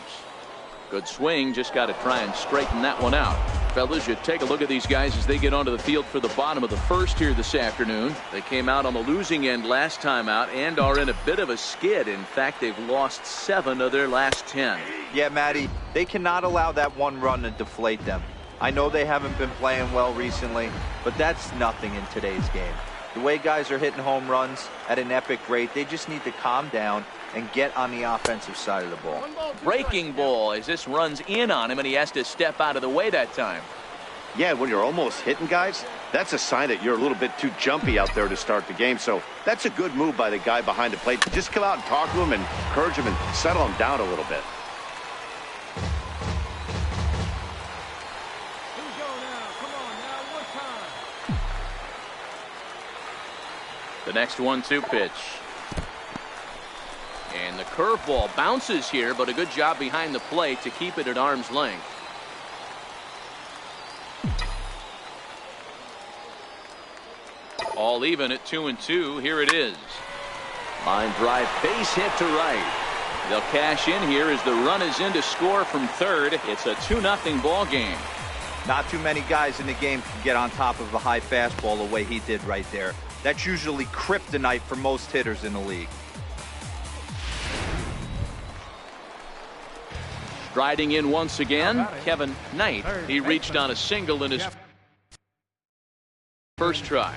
Good swing. Just got to try and straighten that one out. Fellas, you take a look at these guys as they get onto the field for the bottom of the first here this afternoon. They came out on the losing end last time out and are in a bit of a skid. In fact, they've lost 7 of their last 10. Yeah, Matty, they cannot allow that one run to deflate them. I know they haven't been playing well recently, but that's nothing in today's game. The way guys are hitting home runs at an epic rate, they just need to calm down and get on the offensive side of the ball. Breaking ball as this runs in on him, and he has to step out of the way that time. Yeah, when you're almost hitting guys, that's a sign that you're a little bit too jumpy out there to start the game. So that's a good move by the guy behind the plate to just come out and talk to him and encourage him and settle him down a little bit. The next 1-2 pitch. And the curveball bounces here, but a good job behind the plate to keep it at arm's length. All even at 2-2. Here it is. Line drive, base hit to right. They'll cash in here as the run is in to score from third. It's a 2-0 ball game. Not too many guys in the game can get on top of a high fastball the way he did right there. That's usually kryptonite for most hitters in the league. Striding in once again, Kevin Knight. He reached on a single in his first try.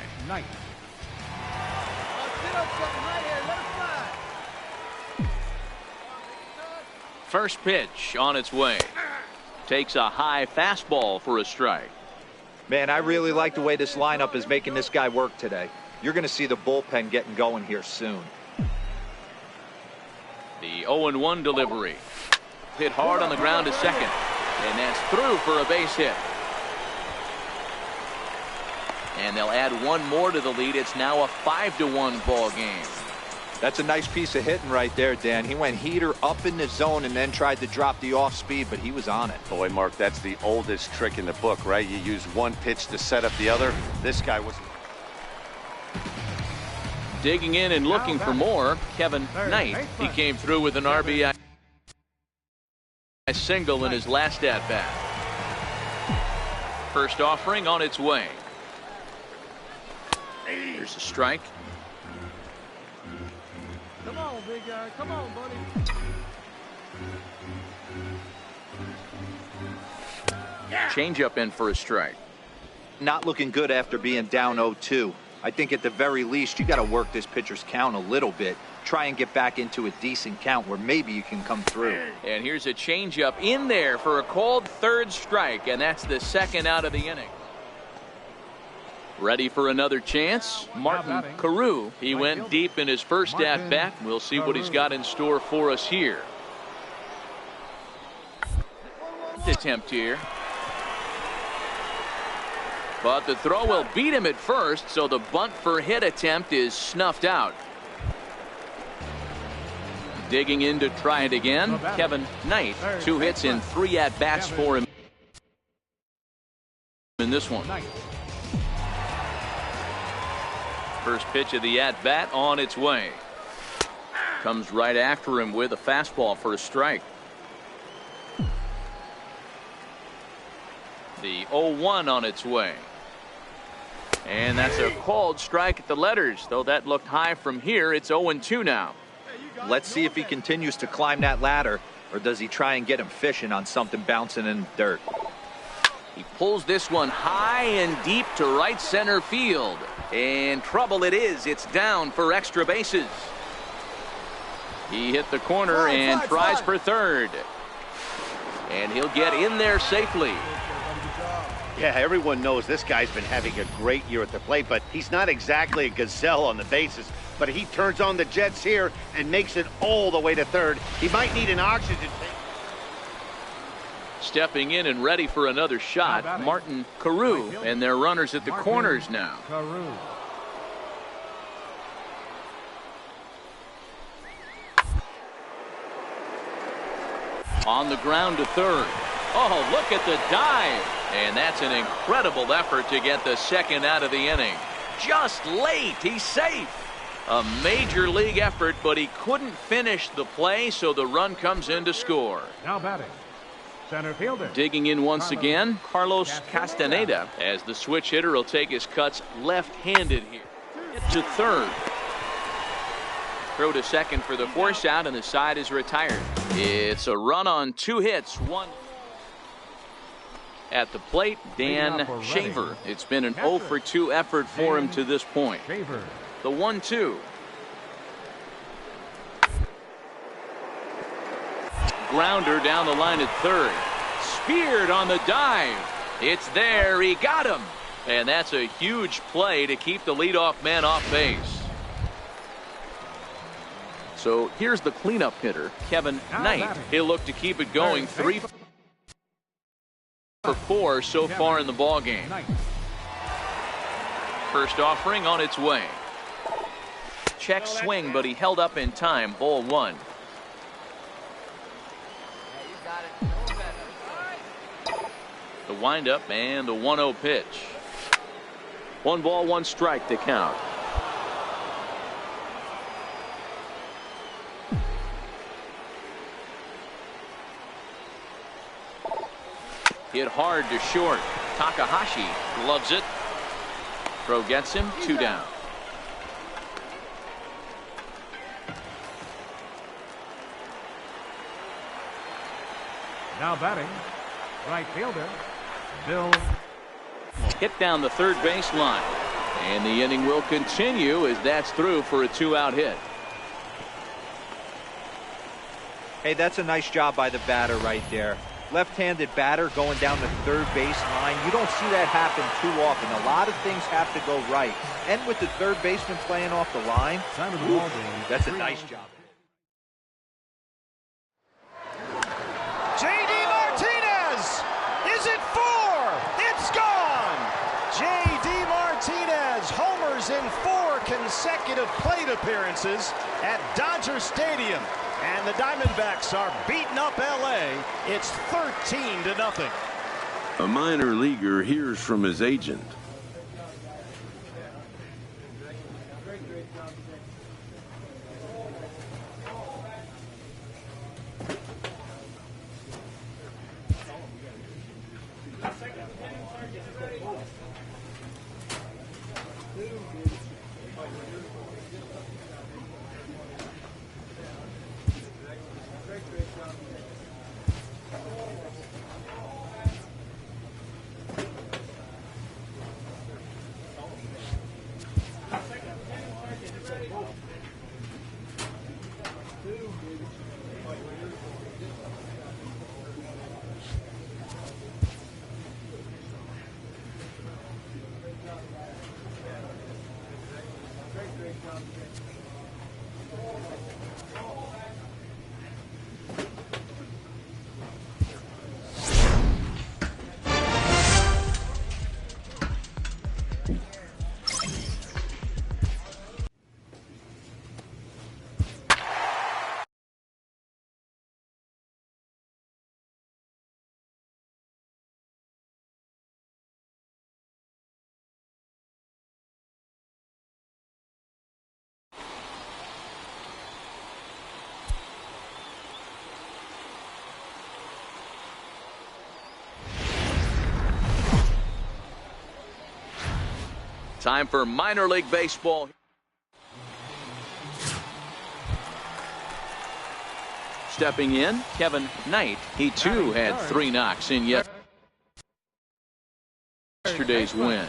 First pitch on its way. Takes a high fastball for a strike. Man, I really like the way this lineup is making this guy work today. You're going to see the bullpen getting going here soon. The 0-1 delivery. Hit hard on the ground to second. And that's through for a base hit. And they'll add one more to the lead. It's now a 5-1 ball game. That's a nice piece of hitting right there, Dan. He went heater up in the zone and then tried to drop the off speed, but he was on it. Boy, Mark, that's the oldest trick in the book, right? You use one pitch to set up the other. This guy was digging in and looking for more. Kevin Knight. He came through with an RBI single in his last at bat. First offering on its way. Here's a strike. Come on, big guy. Come on, buddy. Change up in for a strike. Not looking good after being down 0-2. I think at the very least, you got to work this pitcher's count a little bit. Try and get back into a decent count where maybe you can come through. And here's a changeup in there for a called third strike, and that's the second out of the inning. Ready for another chance? Martin Carew. He went deep in his first at bat. We'll see what he's got in store for us here. Attempt here. But the throw will beat him at first, so the bunt for hit attempt is snuffed out. Digging in to try it again, Kevin Knight. 2 hits in 3 at-bats for him in this one. First pitch of the at-bat on its way. Comes right after him with a fastball for a strike. The 0-1 on its way. And that's a called strike at the letters, though that looked high from here. It's 0-2 now. Let's see if he continues to climb that ladder, or does he try and get him fishing on something bouncing in the dirt. He pulls this one high and deep to right center field. And trouble it is. It's down for extra bases. He hit the corner and tries for third. And he'll get in there safely. Yeah, everyone knows this guy's been having a great year at the plate, but he's not exactly a gazelle on the bases. But he turns on the jets here and makes it all the way to third. He might need an oxygen tank. Stepping in and ready for another shot, Martin Carew, and their runners at the corners now. On the ground to third. Oh, look at the dive. And that's an incredible effort to get the second out of the inning. Just late. He's safe. A major league effort, but he couldn't finish the play, so the run comes in to score. Now batting, center fielder. Digging in once again, Carlos Castaneda, as the switch hitter will take his cuts left-handed here. To third. Throw to second for the force out, and the side is retired. It's a run on 2 hits, 1. At the plate, Dan Shaver. It's been an 0 for 2 effort for him to this point. The 1-2. Grounder down the line at third. Speared on the dive. It's there. He got him. And that's a huge play to keep the leadoff man off base. So here's the cleanup hitter, Kevin Knight. He'll look to keep it going. 3 for 4 so far in the ball game. First offering on its way. Check swing, but he held up in time. Ball 1. The windup and the 1-0 pitch. 1 ball, 1 strike to count. Hit hard to short. Takahashi loves it. Throw gets him. 2 down. Now batting, right fielder, Bill. Hit down the third base line. And the inning will continue as that's through for a 2-out hit. Hey, that's a nice job by the batter right there. Left-handed batter going down the third base line. You don't see that happen too often. A lot of things have to go right. And with the third baseman playing off the line, that's a nice job. J.D. Martinez! Is it 4? It's gone! J.D. Martinez homers in 4 consecutive plate appearances at Dodger Stadium. And the Diamondbacks are beating up L.A. It's 13-0. A minor leaguer hears from his agent. Time for minor league baseball. Stepping in, Kevin Knight. He too had 3 knocks in yesterday's win.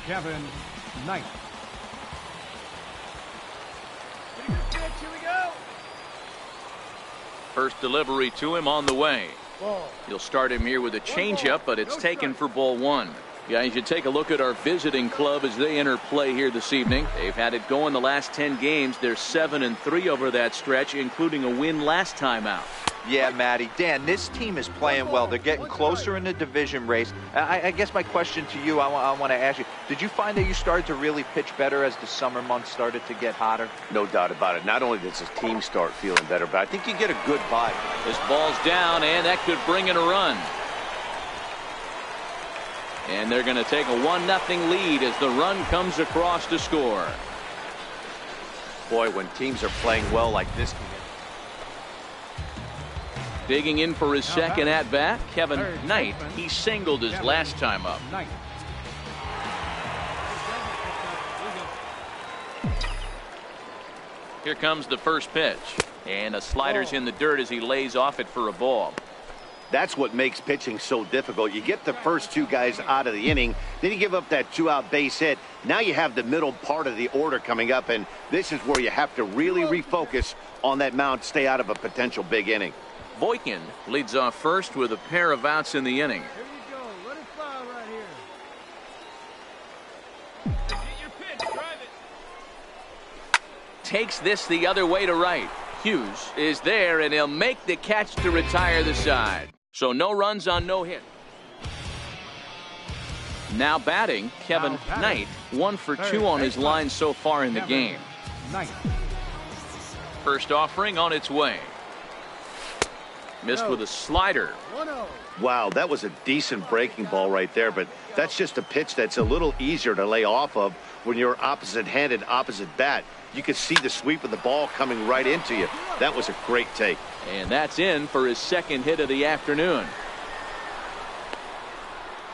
Kevin Knight. Here we go. First delivery to him on the way. You'll start him here with a changeup, but it's taken for ball 1. Guys, you take a look at our visiting club as they enter play here this evening. They've had it going the last 10 games. They're 7-3 over that stretch, including a win last time out. Yeah, Matty. Dan, this team is playing well. They're getting closer in the division race. I guess my question to you, I want to ask you, did you find that you started to really pitch better as the summer months started to get hotter? No doubt about it. Not only does his team start feeling better, but I think you get a good vibe. This ball's down, and that could bring in a run. And they're going to take a 1-0 lead as the run comes across to score. Boy, when teams are playing well like this. Digging in for his second at-bat, Kevin Knight. He singled his last time up. Here comes the first pitch. And a slider's in the dirt as he lays off it for a ball. That's what makes pitching so difficult. You get the first 2 guys out of the inning, then you give up that 2-out base hit. Now you have the middle part of the order coming up, and this is where you have to really refocus on that mound, stay out of a potential big inning. Boykin leads off first with a pair of outs in the inning. Here you go. Let it fly right here. Get your pitch. Drive it. Takes this the other way to right. Hughes is there, and he'll make the catch to retire the side. So no runs on no hit. Now batting, Kevin Knight. 1 for 2 on his line so far in the game. First offering on its way. Missed with a slider. Wow, that was a decent breaking ball right there, but that's just a pitch that's a little easier to lay off of when you're opposite-handed, opposite bat. You could see the sweep of the ball coming right into you. That was a great take. And that's in for his second hit of the afternoon.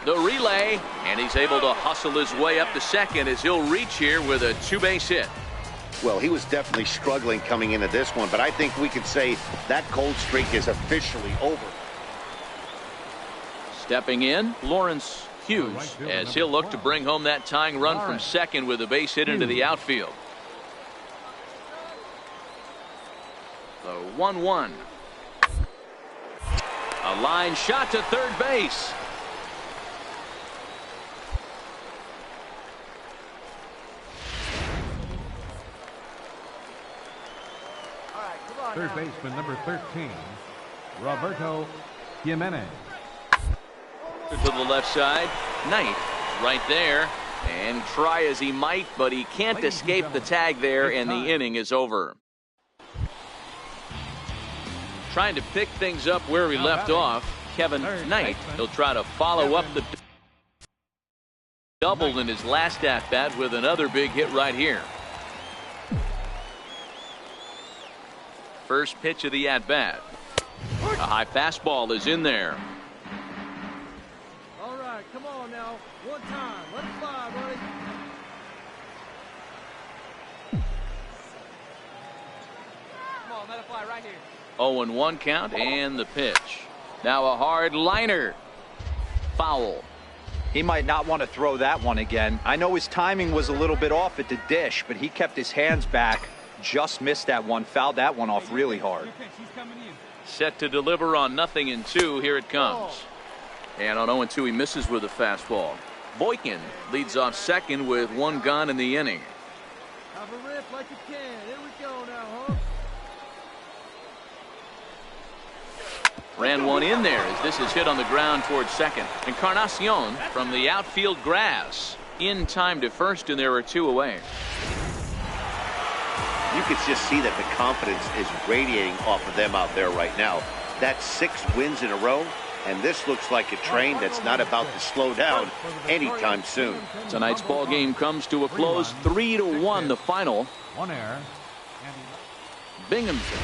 The relay, and he's able to hustle his way up to second as he'll reach here with a 2-base hit. Well, he was definitely struggling coming into this one, but I think we can say that cold streak is officially over. Stepping in, Lawrence Hughes, as he'll look to bring home that tying run from second with a base hit into the outfield. The 1-1. A line shot to third base. Third baseman number 13, Roberto Jimenez. To the left side, Knight right there, and try as he might, but he can't escape the tag there, and the inning is over. Trying to pick things up where we left off, Kevin Knight. He'll try to follow up the double in his last at-bat with another big hit right here. First pitch of the at-bat. A high fastball is in there. All right, come on now. One time. Let it fly, buddy. Come on, let it fly right here. 0-1 count and the pitch. Now a hard liner. Foul. He might not want to throw that one again. I know his timing was a little bit off at the dish, but he kept his hands back. Just missed that one, fouled that one off really hard. Set to deliver on 0-2. Here it comes. And on 0-2, he misses with a fastball. Boykin leads off second with 1 gone in the inning. Have a rip like you can. Here we go now, huh? Ran one in there as this is hit on the ground towards second. Encarnacion from the outfield grass in time to first, and there are 2 away. You could just see that the confidence is radiating off of them out there right now. That's 6 wins in a row, and this looks like a train that's not about to slow down anytime soon. Tonight's ball game comes to a close, 3-1 the final. 1 error. Binghamton.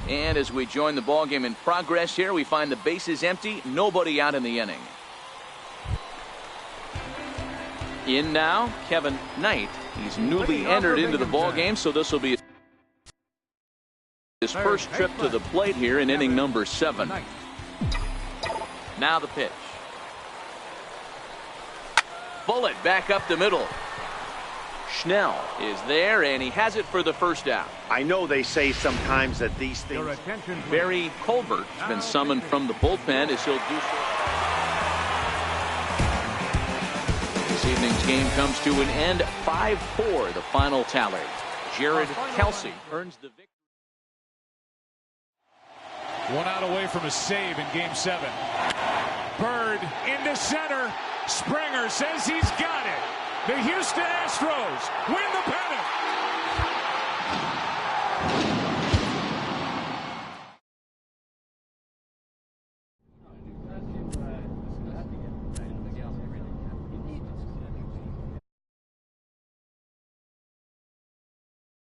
And as we join the ball game in progress here, we find the bases empty, nobody out in the inning. In now, Kevin Knight. He's newly entered into the ball game, so this will be his first trip to the plate here in inning number 7. Now the pitch. Bullet back up the middle. Schnell is there, and he has it for the first out. I know they say sometimes that these things. Barry Colbert has been summoned from the bullpen as he'll do so. This evening's game comes to an end. 5-4 the final tally. Jared Kelsey earns the victory. 1 out away from a save in game 7. Bird into center. Springer says he's got it. The Houston Astros win the pennant.